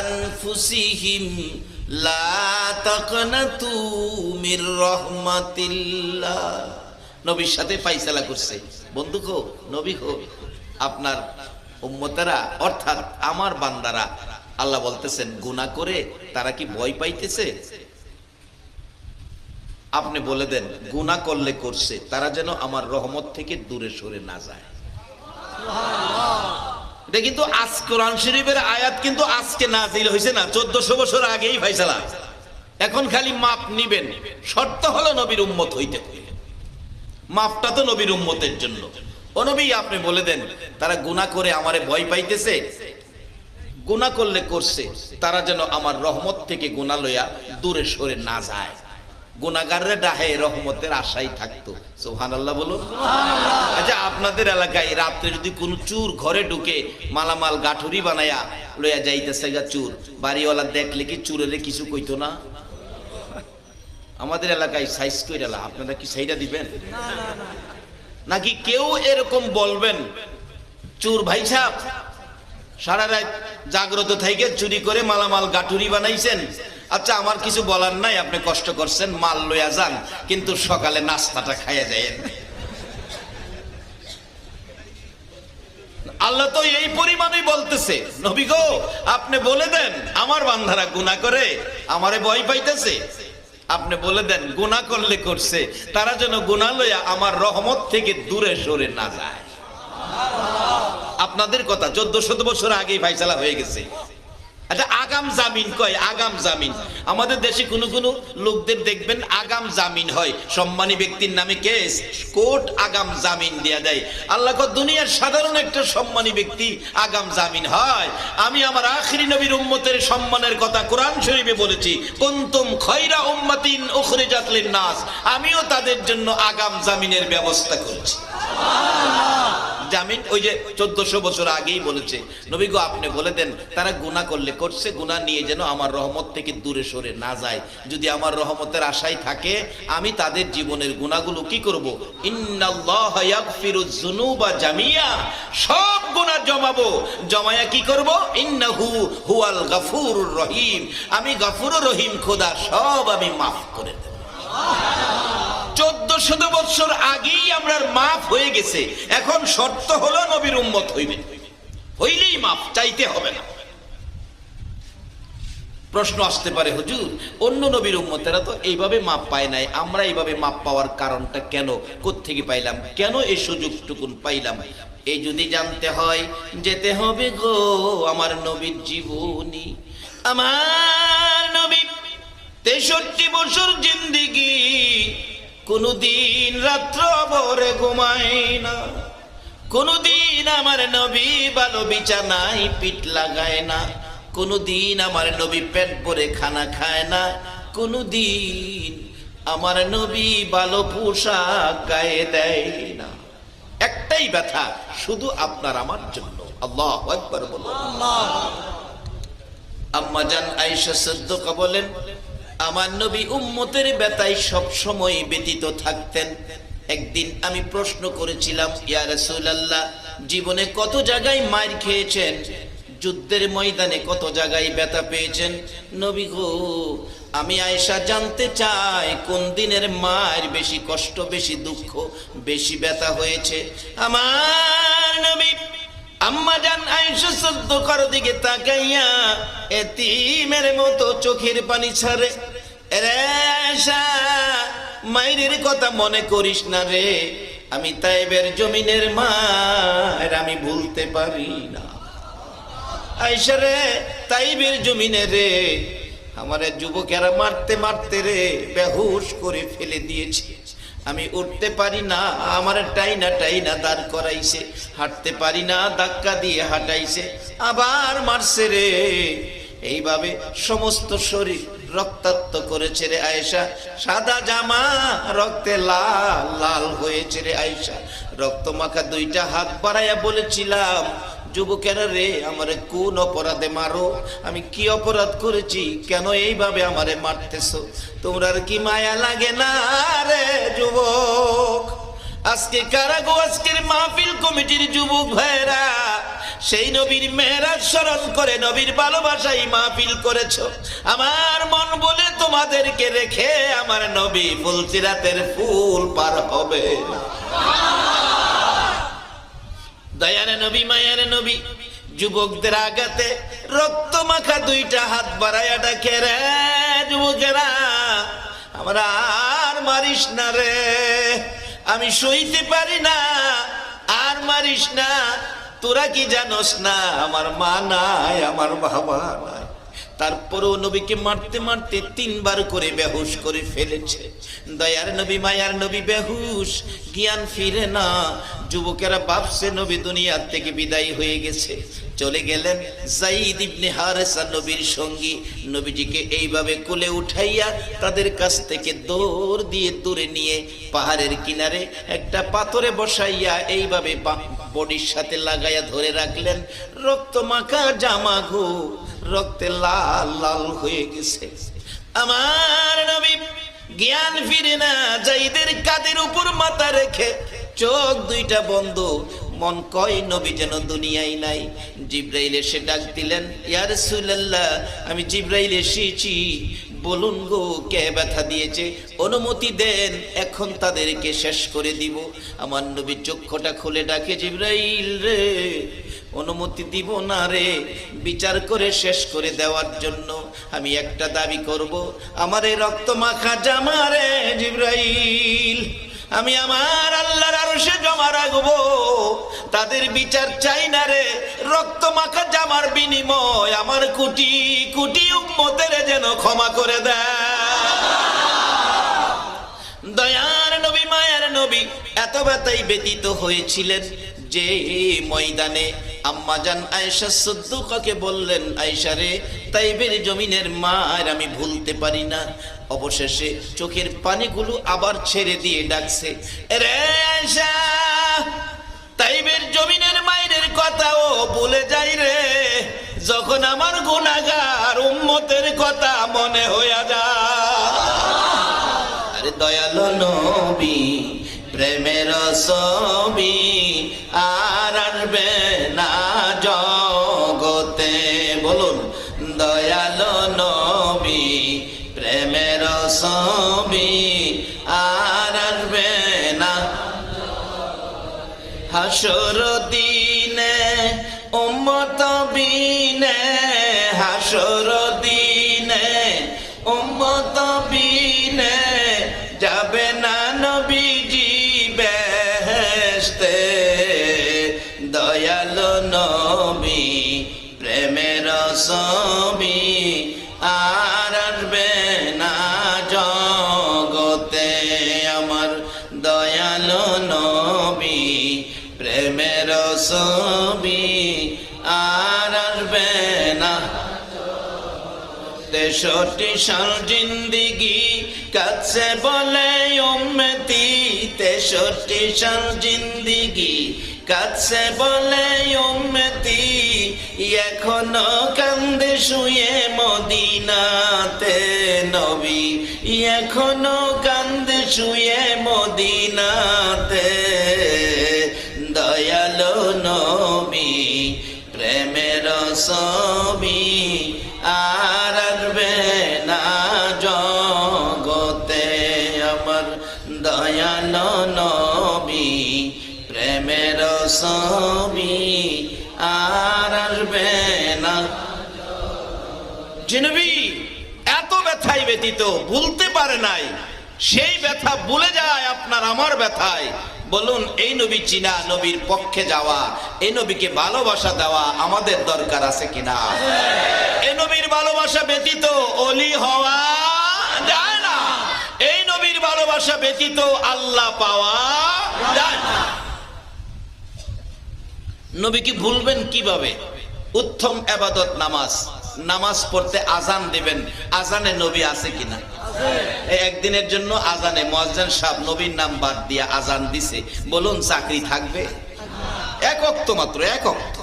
আনফুসিহিম লা তাকনাতু মির রাহমাতিল্লাহ। নবীর সাথে ফায়সালা করছে, বন্ধু গো, নবী গো, আপনার উম্মতেরা অর্থাৎ আমার বান্দারা, আল্লাহ বলতেছেন গুনাহ করে তারা কি ভয় পাইতেছে? আপনি বলে দেন গুনাহ করলে করছে, তারা যেন আমার রহমত থেকে দূরে সরে না যায়। এটা কিন্তু আজ কোরআন শরীফের আয়াত কিন্তু আজকে নাযিল হয়েছে না, 1400 বছর আগেই ফায়সালা। এখন খালি মাপ নিবেন, শর্ত হলো নবীর উম্মত হইতে হবে। মাপটা তো নবীর উম্মতের জন্য। ও নবী আপনি বলে দেন তারা গুনাহ করে আমারে ভয় পাইতেছে, গুনাহ করলে করছে, তারা যেন আমার রহমত থেকে গুনাহ লইয়া দূরে সরে না যায়। গুনাহগাররা ডাহে রহমতের আশাই থাকতো। সুবহানাল্লাহ বলুন। আচ্ছা আপনাদের এলাকায় রাত্রে যদি কোন চুর ঘরে ঢুকে মালামাল গাঠুরি বানায়া লইয়া যাইতেছে গা চুর, বাড়িওয়ালা দেখলে কি চুরেরে কিছু কইতো না? আমাদের এলাকায় সাইজ কইরা, আপনারা কি সেইটা দিবেন? নাকি কেউ এরকম বলবেন, চোর ভাই সাহেব সারা রাত জাগ্রত থেকে চুরি করে মালামাল গাঠুরি বানাইছেন, আচ্ছা আমার কিছু বলার নাই, আপনি কষ্ট করছেন, মাল লইয়া যান, কিন্তু সকালে নাস্তাটা খাইয়া যায়েন। আল্লাহ তো এই পরিমাণই বলতেছে, নবী গো আপনি বলে দেন আমার বান্দারা গুনাহ করে আমারে ভয় পাইতেছে, আপনি বলে দেন গুনাহ করলে করছে, তারা যেন গুনাহ লইয়া আমার রহমত থেকে দূরে সরে না যায়। আপনাদের কথা 1400 বছর আগেই ফায়সালা হয়ে গেছে। আচ্ছা আগাম জামিন কয়, আগাম জামিন আমাদের দেশে কোন কোন লোকদের দেখবেন আগাম জামিন হয়, সম্মানী ব্যক্তির নামে কেস, কোর্ট আগাম জামিন দেয়া দেয়। আল্লাহ কয় দুনিয়ার সাধারণ একটা সম্মানী ব্যক্তি আগাম জামিন হয়। আমি আমার আখিরি নবীর উম্মতের সম্মানের কথা কোরআন শরীফে বলেছি, কুনতুম খায়রা উম্মাতিন উখরিজাত লিন-নাস, আমিও তাদের জন্য আগাম জামিনের ব্যবস্থা করেছি। জামিন ওই যে 1400 বছর আগেই বলেছে। নবী গো আপনি বলে দেন তারা গুনাহ করলে করছে, গুনাহ নিয়ে যেন আমার রহমত থেকে দূরে সরে না যায়। যদি আমার রহমতের আশায় থাকে, আমি তাদের জীবনের গুনাহগুলো কি করব? ইন্নাল্লাহা ইয়াগফিরুয যুনুবা জামিয়া, সব গুনাহ জমাবো, জমায়া কি করব? ইন্নাহু হুয়াল গাফুরুর রহিম, আমি গাফুরুর রহিম খোদা, সব আমি মাফ করে দেব। 1400 বছর আগেই আমরা মাফ হয়ে গেছে। এখন শর্ত হলো নবীর উম্মত হইবে, হইলেই মাফ, চাইতে হবে না। প্রশ্ন আসতে পারে হুজুর অন্য নবীর উম্মতেরা তো এইভাবে মাপ পায় নাই, আমরা এইভাবে মাপ পাওয়ার কারণটা কেন, কোত্থেকে পাইলাম, কেন এই সুযোগটুকুন পাইলাম? এই যদি জানতে হয় যেতে হবে গো আমার নবীর জীবনী। আমার নবী 63 বছর জিন্দেগি, কোনদিন রাত্র ভরে ঘুমায় না, কোনদিন আমার নবী ভালো বিছানায় পিঠ লাগায় না, কোনদিন আমার নবী পেট ভরে খানা খায় না, কোনদিন আমার নবী ভালো পোশাক গায়ে দেয় না। একটাই ব্যথা, শুধু আপনার আমার জন্য। আল্লাহু আকবার বলুন। আম্মা জান আয়েশা সিদ্দিকা বলেন, আমার নবী উম্মতের ব্যথায় সব সময় ব্যতীত থাকতেন। একদিন আমি প্রশ্ন করেছিলাম, ইয়া রাসূলুল্লাহ, জীবনে কত জায়গায় মার খেয়েছেন, যুদ্ধের ময়দানে কত জায়গায় ব্যথা পেয়েছেন? নবী গো, আমি আয়েশা জানতে চাই কোন দিনের মার বেশি কষ্ট, বেশি দুঃখ, বেশি ব্যথা হয়েছে? আমার নবী আম্মা জান আয়েশা সিদ্দিকার দিকে তাকাইয়া এতিমের মতো চোখের পানি ছাড়ে। রে আয়েশা, মায়ের কথা মনে করিস না রে, আমি তায়েবের জমিনের মায়ের আমি ভুলতে পারি না। আয়েশা রে, তায়েবের জমিনে রে আমারে যুবকেরা মারতে মারতে রে বেহুশ করে ফেলে দিয়েছে, আমি উঠতে পারি না, আমার টাইনা টাইনা দাঁড় করাইছে, হাঁটতে পারি না, ধাক্কা দিয়ে হাঁটাইছে, আবার মারছে রে। এইভাবে সমস্ত শরীর রক্তাক্ত করেছে রে আয়েশা, সাদা জামা রক্তে লাল লাল হয়েছে রে আয়েশা। রক্ত মাখা দুইটা হাত বাড়াইয়া বলেছিলাম, যুবকেরা রে, আমারে কোন অপরাধে মারো? আমি কি অপরাধ করেছি? কেন এইভাবে আমারে মারতেছো? তোমরা কি মায়া লাগে না রে যুবক? আজকে কারাগো, আজকের মাহফিল কমিটির যুবক ভাইরা সেই নবীর মেরাজ স্মরণ করে নবীর ভালোবাসায় মাহফিল করেছো। আমার মন বলে তোমাদেরকে রেখে আমার নবী ফুলসিরাতের ফুল পার হবে। দয়ার নবী, মায়ের নবী যুবকদের আগাতে রক্ত মাখা দুইটা হাত বাড়াইয়া ডাকে, রে যুবকেরা, আমরা আর মারিস না রে, আমি সইতে পারি না, আর মারিস না। তোরা কি জানোস না আমার মা নাই, আমার বাবা নাই? তারপরও নবীকে মারতে মারতে 3 বার করে বেহুশ করে ফেলেছে। দয়ার নবী, মায়ার নবী বেহুশ, জ্ঞান ফিরে না। যুবকেরা ভাবছে নবী দুনিয়া থেকে বিদায় হয়ে গেছে, চলে গেলেন। যায়েদ ইবনে হারেসা নবীর সঙ্গী, নবীজিকে এইভাবে কোলে উঠাইয়া তাদের কাছ থেকে দৌড় দিয়ে দূরে নিয়ে পাহাড়ের কিনারে একটা পাথরে বসাইয়া এইভাবে বডির সাথে লাগাইয়া ধরে রাখলেন। রক্ত মাখা জামা ঘো রক্তে লাল লাল হয়ে গেছে। আমার নবী জ্ঞান ফিরে না, যায়েদের কাঁধের উপর মাথা রেখে চোখ দুইটা বন্ধ, মন কয় নবী যেন দুনিয়ায় নাই। জিবরাইল এসে ডাক দিলেন, ইয়া রাসূলুল্লাহ, আমি জিবরাইল এসেছি, বলুন গো কে ব্যথা দিয়েছে, অনুমতি দেন, এখন তাদেরকে শেষ করে দিব। আমার নবী চক্ষুটা খুলে ডাকে, জিবরাইল রে, অনুমতি দিব না রে, বিচার করে শেষ করে দেওয়ার জন্য আমি একটা দাবি করব, আমার এই রক্ত মাখা জামা রে জিবরাইল আমি আমার আল্লাহর আরশে জমা রাখবো, তাদের বিচার চাই না রে, রক্ত মাখা জামার বিনিময় আমার কোটি কোটি উম্মতের যেন ক্ষমা করে দেয়। দয়ার নবী, মায়ার নবী এত ব্যথায় ব্যতীত হয়েছিলেন যে ময়দানে আম্মা জান আয়েশা সিদ্দিকাকে বললেন, আয়েশা রে, তায়েবের জমিনের মার আমি ভুলতে পারি না। অবশেষে চোখের পানিগুলো আবার ছেড়ে দিয়ে ডাকছে, রে আয়েশা, তায়েবের জমিনের মায়ের কথাও ভুলে যাই রে, যখন আমার গুনাহগার উম্মতের কথা মনে হইয়া যায়। আরে দয়ালু নবী প্রেমের ছবি আর আসবে না জগতে, বলুন দয়ালু নবী প্রেমের ছবি আর আসবে না। হাসর দিনে উম্মত বিনে, হাসর দিনে উম্মত বিনে যাবে না নবীজি বেহেশতে। দয়ালু নবী প্রেমের ছবি আর আসবে না জগতে, আমার দয়ালু নবী প্রেমের ছবি আর আসবে না। 63 সাল জিন্দিগি কাছে বলে উম্মতি, 63 সাল জিন্দিগি কাছে বলে উম্মতি, এখনো কান্দে শুয়ে মদিনাতে নবী এখনো কান্দে শুয়ে মদিনাতে দয়ালো নবী প্রেমের ছবি আর আসবে না জগতে আমার দয়ালো নবী প্রেমের ছবি আর আসবে না। যে নবী এত ব্যথায় ব্যতীত ভুলতে পারে নাই, সেই ব্যথা ভুলে যায় আপনার আমার ব্যথায়। বলুন এই নবী চিনা, নবীর পক্ষে যাওয়া, এই নবীকে ভালোবাসা দেওয়া আমাদের দরকার আছে কিনা? এই নবীর ভালোবাসা ব্যতীত অলি হওয়া যায় না, এই নবীর ভালোবাসা ব্যতীত আল্লাহ পাওয়া যায় না। নবীকে ভুলবেন কিভাবে? উত্তম ইবাদত নামাজ। নামাজ পড়তে আজান দিবেন, আজানে নবী আছে কিনা? একদিনের জন্য আজানে মুয়াজ্জিন সাহেব নবীর নাম বাদ দিয়ে আজান দিছে, বলুন চাকরি থাকবে? এক ওয়াক্ত মাত্র, এক ওয়াক্ত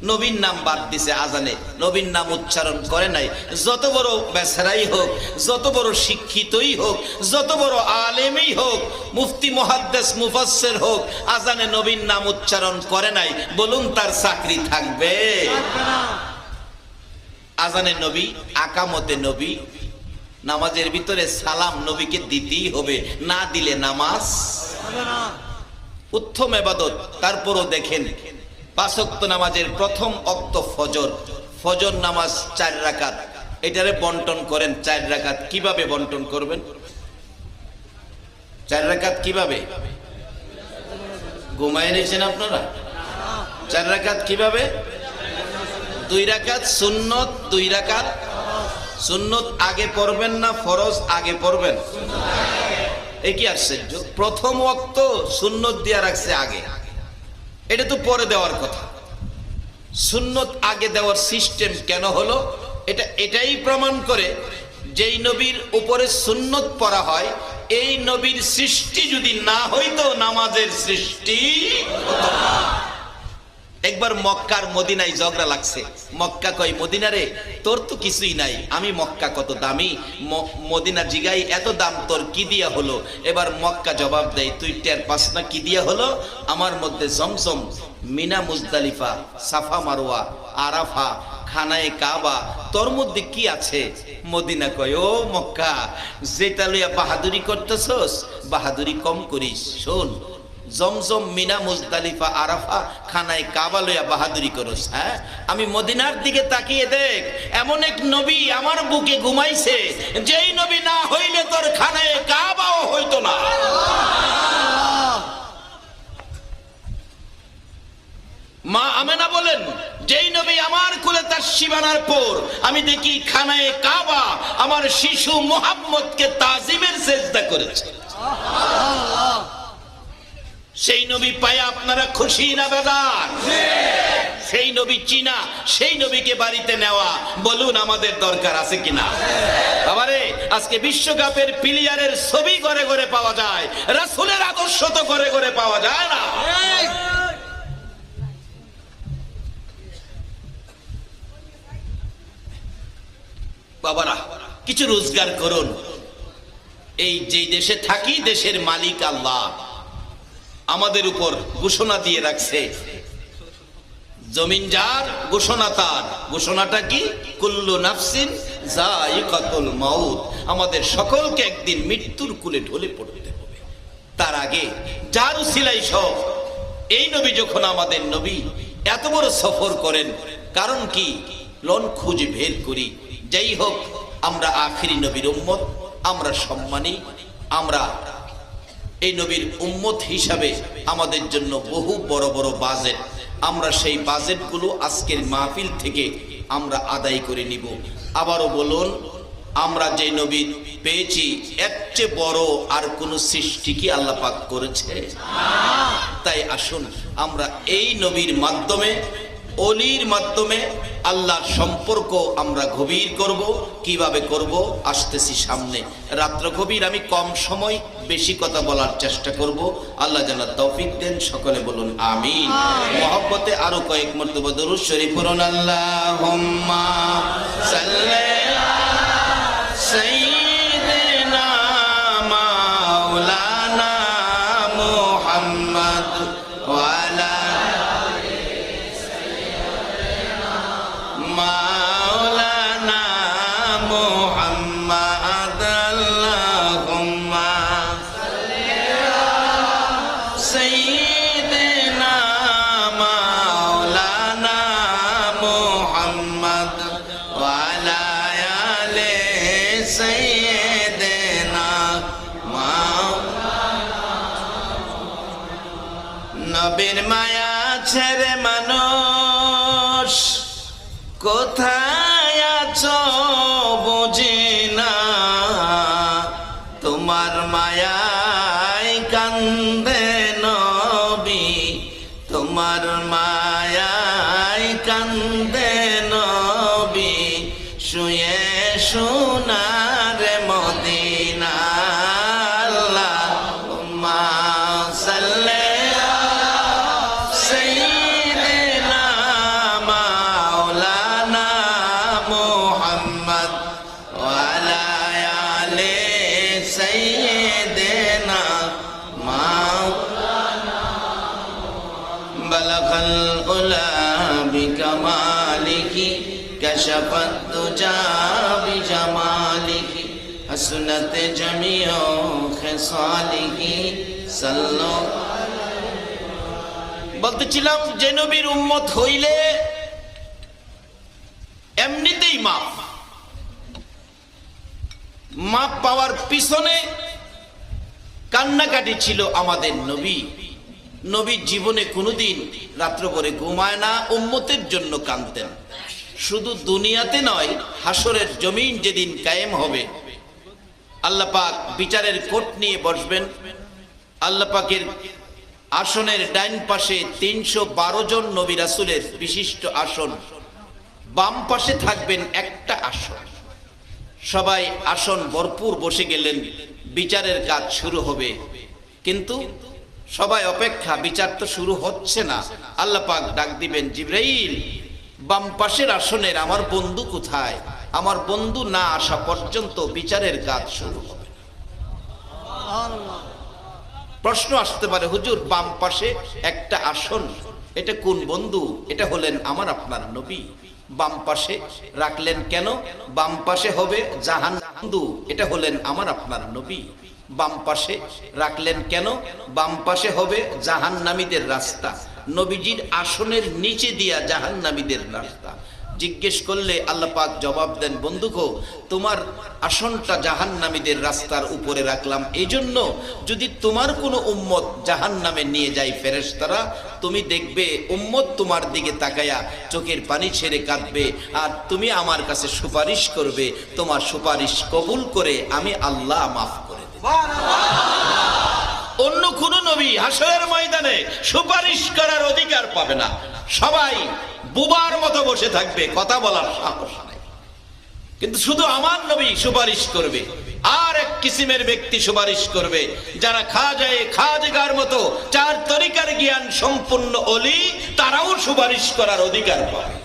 নবীর নাম বাদ দিছে আজানে, নবীর নাম উচ্চারণ করে নাই। যত বড় বেচারাই হোক, যত বড় শিক্ষিতই হোক, যত বড় আলেমই হোক, মুফতি মুহাদ্দিস মুফাসসির হোক, আজানে নবীর নাম উচ্চারণ করে নাই, বলুন তার চাকরি থাকবে? আজানে নবী, আকামতে নবী, নামাজের ভিতরে সালাম নবীকে দিতেই হবে, না দিলে নামাজ উত্তম ইবাদত। তারপরও দেখেন 5 ওয়াক্ত নামাজের প্রথম ওয়াক্ত ফজর, ফজর নামাজ 4 রাকাত, এটারে বন্টন করেন 4 রাকাত। কিভাবে বন্টন করবেন? 4 রাকাত কিভাবে? ঘুমায় নিয়েছেন আপনারা? 4 রাকাত কিভাবে? 2 রাকাত সুন্নত, 2 রাকাত সুন্নত আগে পড়বেন না ফরজ আগে পড়বেন? এ কি আশ্চর্য! প্রথম ওয়াক্ত সুন্নত দিয়া রাখছে আগে, এটা তো পরে দেওয়ার কথা। সুন্নত আগে দেওয়ার সিস্টেম কেন হলো? এটাই প্রমাণ করে যেই নবীর উপরে সুন্নত পড়া হয়, এই নবীর সৃষ্টি যদি না হইতো নামাজের সৃষ্টি হতো না। একবার মক্কার মদিনায় ঝগড়া লাগছে। মক্কা কয় মদিনা রে তোর তো কিছুই নাই, আমি মক্কা কত দামি। মদিনা জিগাই এত দাম তোর কি দিয়া হলো? এবার মক্কা জবাব দেয় তুই টের পাস না কি দিয়া হলো? আমার মধ্যে জমজম, মিনা মুজদালিফা, সাফা মারওয়া, আরাফা, খানায়ে কাবা, তোর মধ্যে কি আছে? মদিনা কয় ও মক্কা, যেটা লইয়া বাহাদুরি করতেছস বাহাদুরি কম করিস। শোন, জমজম, মিনা মুজদালিফা, আরাফা, খানায় কাবা লইয়া বাহাদুরি করস। হ্যাঁ, আমি মদিনার দিকে তাকিয়ে দেখ, এমন এক নবী আমার বুকে ঘুমাইছে, যেই নবী না হইলে তোর খানায় কাবাও হইতো না। মা আমেনা বলেন, যেই নবী আমার কোলে তার সীমানার পর আমি দেখি খানায় কাবা আমার শিশু মুহাম্মদকে তাজিমের সেজদা করেছে। সেই নবী পায়ে আপনারা খুশি না বেজার? সেই নবী চিনা, সেই নবীকে বাড়িতে নেওয়া, বলুন আমাদের দরকার আছে কিনা? বাবারে, আজকে বিশ্বকাপের প্লেয়ারের ছবি ঘরে ঘরে পাওয়া যায়, রাসূলের আদর্শ তো ঘরে ঘরে পাওয়া যায় না। বাবারা, কিছু রোজগার করুন। এই যে দেশে থাকি, দেশের মালিক আল্লাহ আমাদের উপর ঘোষণা দিয়ে রাখছে, জমিন যার ঘোষণা তার। ঘোষণাটা কি? কুল্লু নাফসিন যায়িকাতুল মাউত, আমাদের সকলকে একদিন মৃত্যুর কুলে ঢলে পড়তে হবে। তার আগে যার উসিলাই সব। এই নবী যখন আমাদের নবী এত বড় সফর করেন, কারণ কি? লন খুঁজ বের করি। যাই হোক, আমরা আখিরি নবীর উম্মত, আমরা সম্মানী, আমরা এই নবীর উম্মত হিসাবে আমাদের জন্য বহু বড় বড় বাজেট, আমরা সেই বাজেটগুলো আজকের মাহফিল থেকে আমরা আদায় করে নিব। আবারও বলুন, আমরা যে নবী পেয়েছি এর চেয়ে বড় আর কোন সৃষ্টি কি আল্লাহ পাক করেছে? তাই আসুন আমরা এই নবীর মাধ্যমে, অলির মাধ্যমে আল্লাহর সম্পর্ক আমরা গভীর করব। কিভাবে করব? আসতেছি সামনে। রাত্র গভীর, আমি কম সময় বেশি কথা বলার চেষ্টা করব। আল্লাহ যেন তৌফিক দেন। সকলে বলুন আমিন। মহব্বতে আরো কয়েক মর্তবা দরুদ শরীফ পড়ুন। আল্লাহুম্মা সাল্লি সাইয়েদেনা নবীর মায়া ছেড়ে মানুষ কোথায় আছো বুঝি না, তোমার মায়ায় কান্দে নবী, তোমার মায়ায় কান্দে নবী, শুয়ে সোনার মদিনা। আল্লাহুম্মা সাল্লি كشفت الدجى بجمالك حسنت جميع خصالك صلوا। বলতেছিলাম যে নবীর উম্মত হইলে এমনিতেই মাপ পাওয়ার পিছনে কান্নাকাটি ছিল আমাদের নবী। নবীর জীবনে কোনোদিন রাত্র করে ঘুমায় না, উম্মতের জন্য কাঁদতেন। শুধু দুনিয়াতে নয়, হাসরের জমিন যেদিন কায়েম হবে, আল্লাহ পাক বিচারের কোট নিয়ে বসবেন। আল্লাহ পাকের আসনের ডাইন পাশে 312 জন নবী রাসূলের বিশিষ্ট আসন, বাম পাশে থাকবেন একটা আসন। সবাই আসন ভরপুর বসে গেলেন, বিচারের কাজ শুরু হবে। কিন্তু সবাই অপেক্ষা, বিচার তো শুরু হচ্ছে না। আল্লাহ পাক ডাক দিবেন, জিবরাইল, বাম পাশের আসনের আমার বন্ধু কোথায়? আমার বন্ধু না আসা পর্যন্ত বিচারের কাজ শুরু হবে। প্রশ্ন আসতে পারে, হুজুর বাম পাশে একটা আসন, এটা কোন বন্ধু? এটা হলেন আমার আপনার নবী। বাম পাশে রাখলেন কেন? বাম পাশে হবে জাহান্নাম। এটা হলেন আমার আপনার নবী। বাম পাশে রাখলেন কেন? বাম পাশে হবে জাহান্নামীদের রাস্তা। নবীজির আসনের নিচে দিয়া জাহান্নামীদের রাস্তা। জিজ্ঞেস করলে আল্লাহ পাক জবাব দেন, বন্ধুগো, তোমার আসনটা জাহান্নামীদের রাস্তার উপরে রাখলাম এই জন্য, যদি তোমার কোনো উম্মত জাহান্নামে নিয়ে যায় ফেরেশতারা, তুমি দেখবে উম্মত তোমার দিকে তাকায়া চোখের পানি ছেড়ে কাঁদবে, আর তুমি আমার কাছে সুপারিশ করবে। তোমার সুপারিশ কবুল করে আমি আল্লাহ মাফ করে দেব। অন্য কোন নবী হাসরের ময়দানে সুপারিশ করার অধিকার পাবে না। সবাই বুবার মতো বসে থাকবে, কথা বলার সাহস নাই। কিন্তু শুধু আমার নবী সুপারিশ করবে। আর এক কিসিমের ব্যক্তি সুপারিশ করবে, যারা খাজেগার মতো 4 তরিকার জ্ঞান সম্পূর্ণ ওলি, তারাও সুপারিশ করার অধিকার পাবে।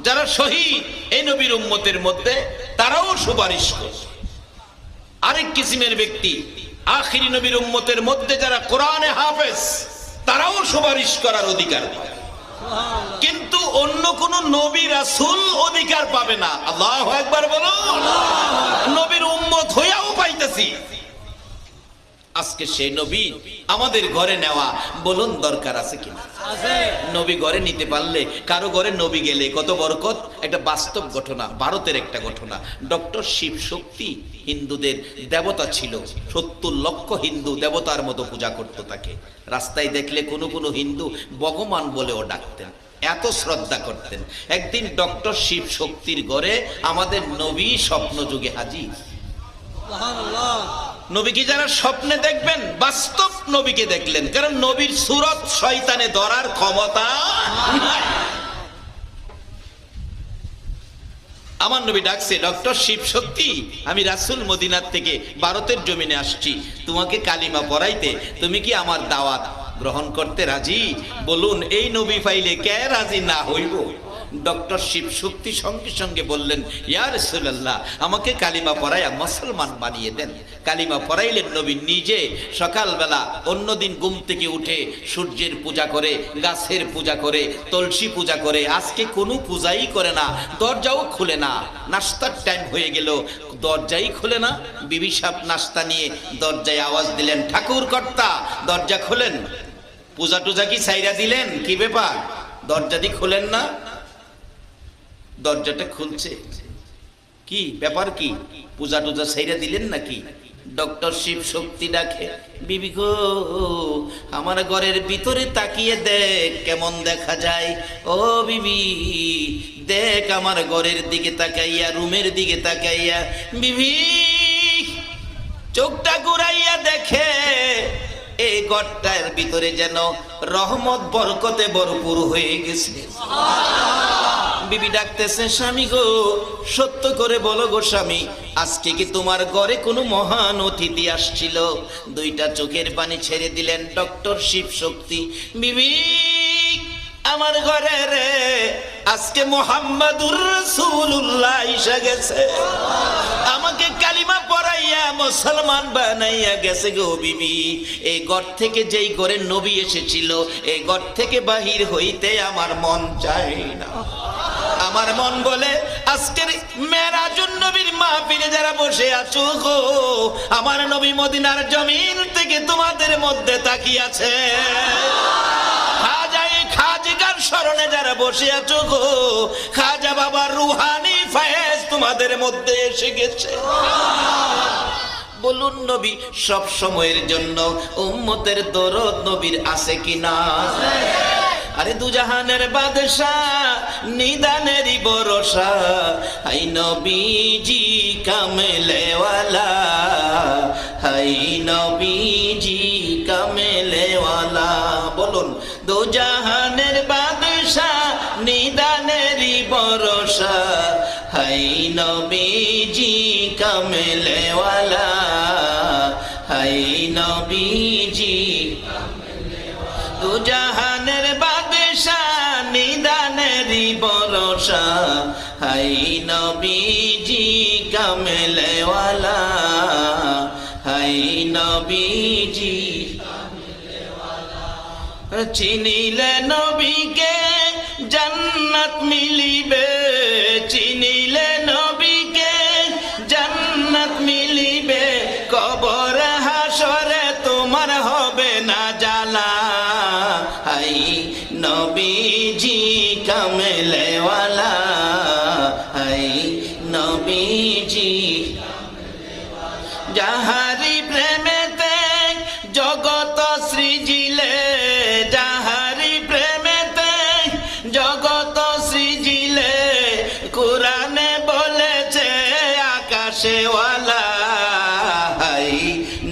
যারা শহীদ এই নবীর উম্মতের মধ্যে, তারাও সুপারিশ করবে। আরেক কিসিমের ব্যক্তি আখিরি নবীর উম্মতের মধ্যে যারা কোরআনে হাফেজ, তারাও সুপারিশ করার অধিকার পাবে। কিন্তু অন্য কোন নবী রাসূল অধিকার পাবে না। আল্লাহু আকবার বলুন। নবীর উম্মত হইয়াও পাইতেছি। আজকে সেই নবী আমাদের ঘরে নেওয়া, বলুন দরকার আছে কিনা? নবী ঘরে নিতে পারলে, কারো ঘরে নবী গেলে কত বরকত। একটা বাস্তব ঘটনা, ভারতের একটা ঘটনা। ডক্টর শিব শক্তি হিন্দুদের দেবতা ছিল। 70 লক্ষ হিন্দু দেবতার মতো পূজা করত তাকে। রাস্তায় দেখলে কোনো কোনো হিন্দু ভগবান বলেও ডাকতেন, এত শ্রদ্ধা করতেন। একদিন ডক্টর শিব শক্তির ঘরে আমাদের নবী স্বপ্ন যুগে হাজির। নবীকে যারা স্বপ্নে দেখবেন, বাস্তব নবীকে দেখলেন, কারণ নবীর সুরত শয়তানে ধরার ক্ষমতা নাই। আমার নবী ডাকছে, ডক্টর শিব শক্তি, আমি রাসূল মদিনার থেকে ভারতের জমিনে আসছি তোমাকে কালিমা পড়াইতে। তুমি কি আমার দাওয়াত গ্রহণ করতে রাজি? বলুন এই নবী পাইলে কে রাজি না হইব? ডক্টর শিব শক্তি সঙ্গে সঙ্গে বললেন, ইয়া রাসূলুল্লাহ, আমাকে কালিমা পড়াইয়া মুসলমান বানিয়ে দেন। কালিমা পড়াইলেন নবী নিজে। সকালবেলা অন্যদিন ঘুম থেকে উঠে সূর্যের পূজা করে, গাছের পূজা করে, তুলসী পূজা করে। আজকে কোনো পূজাই করে না, দরজাও খুলে না। নাস্তার টাইম হয়ে গেল, দরজাই খুলে না। বিবি সাহেব নাস্তা নিয়ে দরজায় আওয়াজ দিলেন, ঠাকুর কর্তা দরজা খোলেন। পূজা টুজা কি ছাইরা দিলেন? কি ব্যাপার, দরজা দি খুলেন না? দরজাটা খুলছে, কি ব্যাপার, কি পূজা টুজা ছেড়ে দিলেন নাকি? ডক্টর শিব শক্তি ডাকে, বিবি গো আমার ঘরের ভিতরে তাকিয়ে দেখ কেমন দেখা যায়। ও বিবি দেখ আমার ঘরের দিকে তাকাইয়া, রুমের দিকে তাকাইয়া বিবি চোখটা ঘুরাইয়া দেখে এই ঘরটার ভিতরে যেন রহমত বরকতে ভরপুর হয়ে গেছে। বিবি ডাকতেছে, স্বামী গো সত্য করে বলো গো স্বামী, আজকে কি তোমার ঘরে কোনো মহান অতিথি আসছিল? দুইটা চোখের পানি ছেড়ে দিলেন ডক্টর শিব শক্তি। বিবি আমার ঘরে রে আজকে মুহাম্মাদুর রাসূলুল্লাহ এসে গেছে, আমাকে কালিমা পড়াইয়া মুসলমান বানাইয়া গেছে গো বিবি। এই ঘর থেকে যেই ঘরে নবী এসেছিল এই ঘর থেকে বাহির হইতে আমার মন চায় না। আমার মন বলে আজকের মেরাজুন নবীর মাহফিলে যারা বসে আছো গো, আমার নবী মদিনার জমিন থেকে তোমাদের মধ্যে তাকিয়ে আছে। খাজার স্মরণে যারা বসে আছো গো, খাজা বাবার রুহানি ফয়েজ তোমাদের মধ্যে এসে গেছে। বলুন নবী সব সময়ের জন্য উম্মতের দরদ নবীর আছে কি না? আরে দুজাহানের বাদশাহ নিদানেরই ভরসা, হাই নবীজি কামেলেওয়ালা, হাই নবীজি কামেলেওয়ালা। বলুন দুজাহানের বাদশাহ নিদানেরই ভরসা, হাই নবীজি কামেলেওয়ালা, হাই নবীজি দুজাহানের বাদশাহ নিদানেরই ভরসা, হাই নবীজি কামেলেওয়ালা, হাই নবীজি। চিনিলে নবীকে জান্নাত মিলিবে, চিনিলে নবীকে জান্নাত মিলিবে, কবর হাসরে তোমার হবে না জ্বালা, হাই নবীজি কামেলেওয়ালা, হাই নবীজি। যাহারি প্রেমেতে জগত সৃজিলে, যাহারি প্রেমেতে জগত সৃজিলে, কুরআনে বলেছে আকাশেওয়ালা, হাই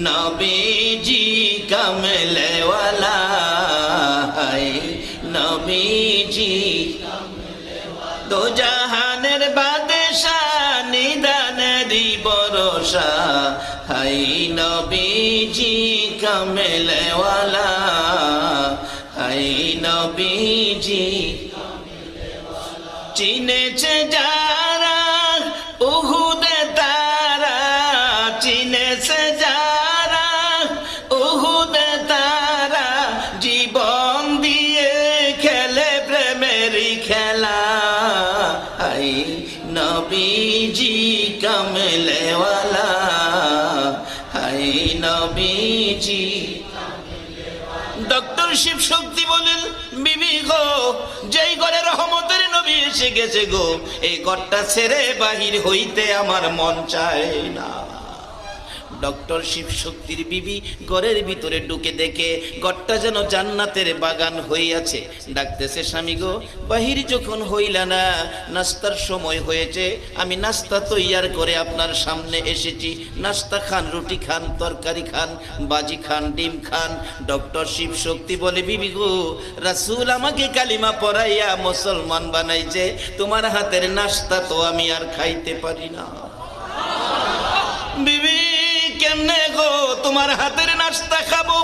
নবীজি কামেলেওয়ালা, হাই নবীজি। দুজাহানের বাদশাহ নিদানেরই ভরসা, হাই নবীজি কামেলেওয়ালা, হাই নবীজি। চিনেছে যারা উহুদে তারা, চিনেছে যারা উহুদে তারা, জীবন দিয়ে খেলে প্রেমেরই খেলা, হাই নবীজি কামেলেওয়ালা, হাই নবীজি। ডক্টর শিব শক্তি বলেন, বিবি গো যেই ঘরে রহমতের নবী এসে গেছে গো, এই ঘরটা ছেড়ে বাহির হইতে আমার মন চায় না। ডক্টর শিব শক্তির বিবি ঘরের ভিতরে ঢুকে দেখে ঘরটা যেন জান্নাতের বাগান হইয়াছে। ডাকতেছে, স্বামী গো বাহির যখন হইলা না, নাস্তার সময় হয়েছে, আমি নাস্তা তৈয়ার করে আপনার সামনে এসেছি, নাস্তা খান, রুটি খান, তরকারি খান, বাজি খান, ডিম খান। ডক্টর শিব শক্তি বলে, বিবি গো রাসূল আমাকে কালিমা পড়াইয়া মুসলমান বানাইছে, তোমার হাতের নাস্তা তো আমি আর খাইতে পারি না। বিবি কেমনে গো তোমার হাতের নাস্তা খাবো,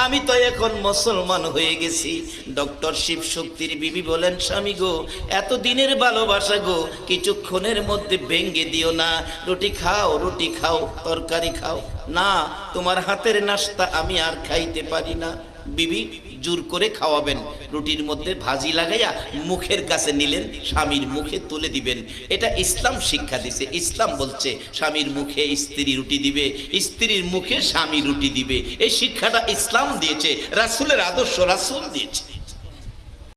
আমি তো এখন মুসলমান হয়ে গেছি। ডক্টর শিব শক্তির বিবি বলেন, স্বামী গো এত দিনের ভালোবাসা গো কিছুক্ষণের মধ্যে ভেঙ্গে দিও না, রুটি খাও, রুটি খাও, তরকারি খাও, না তোমার হাতের নাস্তা আমি আর খাইতে পারি না। বিবি জোর করে খাওয়াবেন, রুটির মধ্যে ভাজি লাগাইয়া মুখের কাছে নিলেন, স্বামীর মুখে তুলে দিবেন। এটা ইসলাম শিক্ষা দিছে। ইসলাম বলছে স্বামীর মুখে স্ত্রী রুটি দিবে, স্ত্রীর মুখে স্বামী রুটি দিবে। এই শিক্ষাটা ইসলাম দিয়েছে, রাসূলের আদর্শ রাসূল দিয়েছে।